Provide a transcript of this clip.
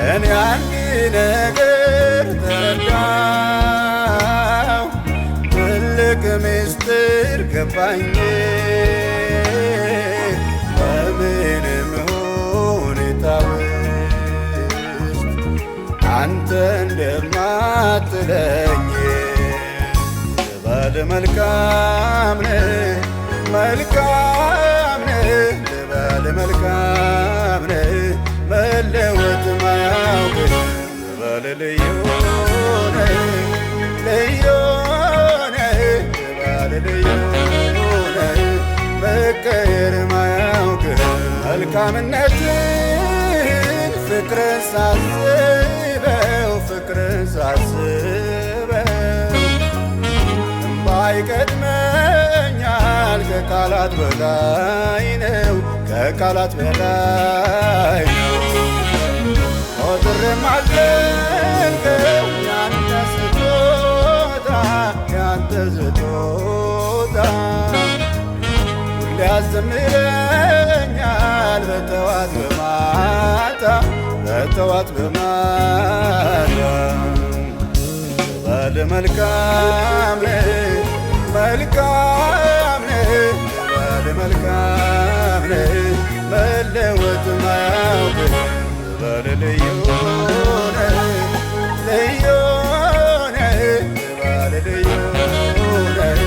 እኔ አንድ ነገር ተረዳው ትልቅ ምስጢር ገባኝ በምንም ሁኔታ ውስጥ አንተ እንደማትለኝ ልበል መልካም ነህ መልካም ነህ ልበል መልካም ነህ መለወጥ ማያውቅ ልበል ልዩ ነህ ልዩ ነህ ልበል ልዩ ነህ መቀየር ማያውቅ መልካምነትን ፍቅርን ሳስበው እምባይ ቀድመኛል ከቃላት በላይ ነው ከቃላት በላይ ነው ቆጥሬም አልዘልቀው ያንተ ስጦታ ሁሌ ያዘምረኛል በጠዋት በማታ ልበል መልካም ነህ መልካም ነህ ልበል መልካም ነህ መለወጥ ማያውቅ ልበል ልዩ ነህ ልዩ ነህ ልበል ልዩ ነህ